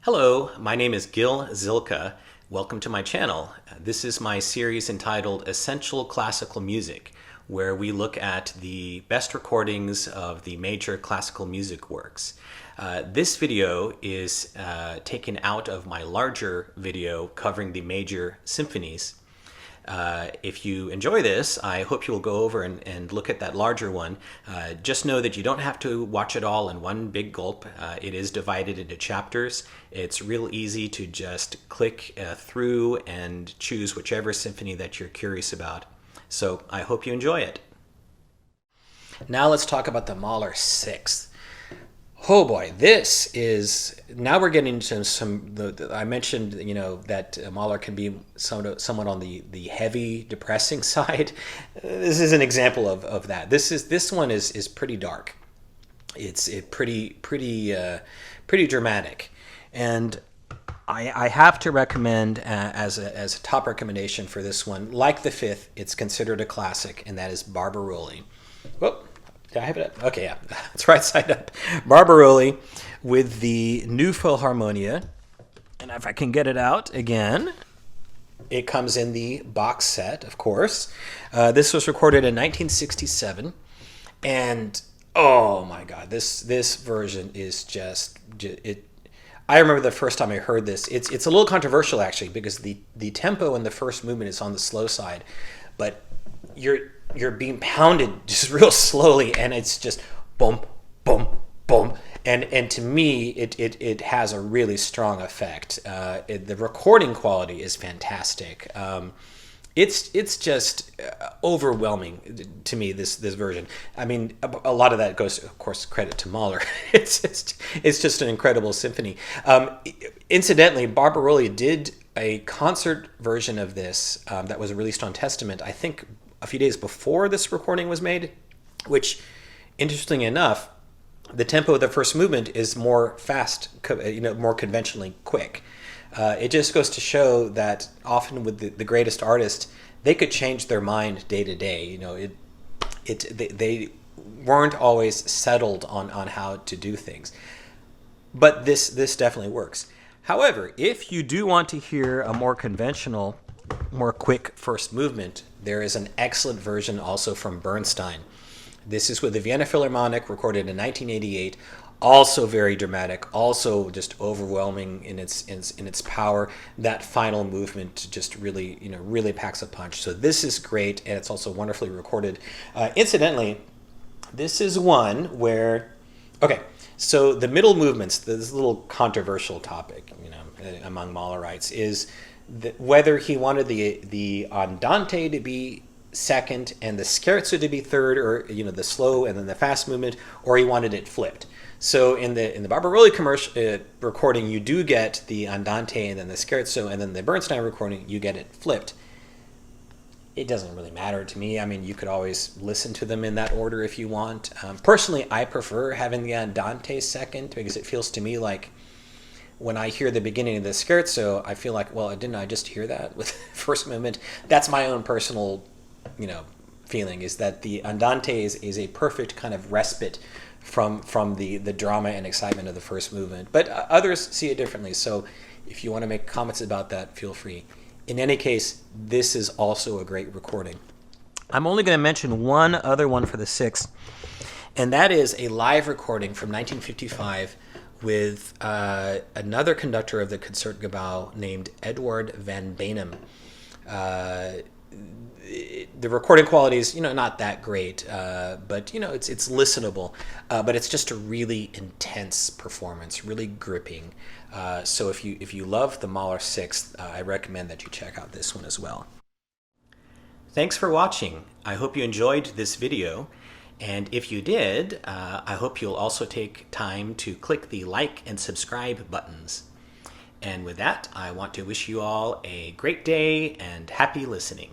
Hello, my name is Gil Zilkha. Welcome to my channel. This is my series entitled Essential Classical Music, where we look at the best recordings of the major classical music works. This video is taken out of my larger video covering the major symphonies. If you enjoy this, I hope you'll go over and look at that larger one. Just know that you don't have to watch it all in one big gulp. It is divided into chapters. It's real easy to just click through and choose whichever symphony that you're curious about. So I hope you enjoy it. Now let's talk about the Mahler Sixth. Oh boy, this is, now we're getting into I mentioned, that Mahler can be somewhat on the heavy, depressing side. This is an example of that. This one is pretty dark. It's pretty dramatic. And I have to recommend, as a top recommendation for this one, like the fifth, it's considered a classic, and that is Barbirolli. Whoop. Did I have it up? Okay, yeah, it's right side up. Barbirolli with the new Philharmonia. And if I can get it out again, it comes in the box set, of course. This was recorded in 1967. And, oh my God, this version is just, I remember the first time I heard this. It's a little controversial, actually, because the tempo in the first movement is on the slow side. But you're being pounded just real slowly, and it's just boom, boom, boom, and to me it has a really strong effect. The recording quality is fantastic. It's just overwhelming to me, this version. I mean, a lot of that goes, of course, credit to Mahler. It's just an incredible symphony. Incidentally, Barbirolli did a concert version of this that was released on Testament, I think, a few days before this recording was made, which, interestingly enough, the tempo of the first movement is more fast, more conventionally quick. It just goes to show that often with the greatest artists, they could change their mind day to day. They weren't always settled on how to do things. But this definitely works. However, if you do want to hear a more conventional, more quick first movement, there is an excellent version also from Bernstein. This is with the Vienna Philharmonic, recorded in 1988. Also very dramatic, also just overwhelming in its power. That final movement just really packs a punch. So this is great, and it's also wonderfully recorded. Incidentally, this is one where, okay, so the middle movements, this little controversial topic, among Mahlerites, is whether he wanted the andante to be second and the scherzo to be third, or the slow and then the fast movement, or he wanted it flipped. So in the Barbirolli commercial recording, you do get the andante and then the scherzo, and then the Bernstein recording, you get it flipped. It doesn't really matter to me. I mean, you could always listen to them in that order if you want. Personally, I prefer having the andante second, because it feels to me like when I hear the beginning of the scherzo, I feel like, well, didn't I just hear that with the first movement? That's my own personal, feeling, is that the andante is a perfect kind of respite from the drama and excitement of the first movement. But others see it differently, so if you want to make comments about that, feel free. In any case, this is also a great recording. I'm only going to mention one other one for the sixth, and that is a live recording from 1955 with another conductor of the Concertgebouw named Edward van Beinum. The recording quality is, not that great, but it's listenable. But it's just a really intense performance, really gripping. So if you love the Mahler Sixth, I recommend that you check out this one as well. Thanks for watching. I hope you enjoyed this video. And if you did, I hope you'll also take time to click the like and subscribe buttons. And with that, I want to wish you all a great day and happy listening.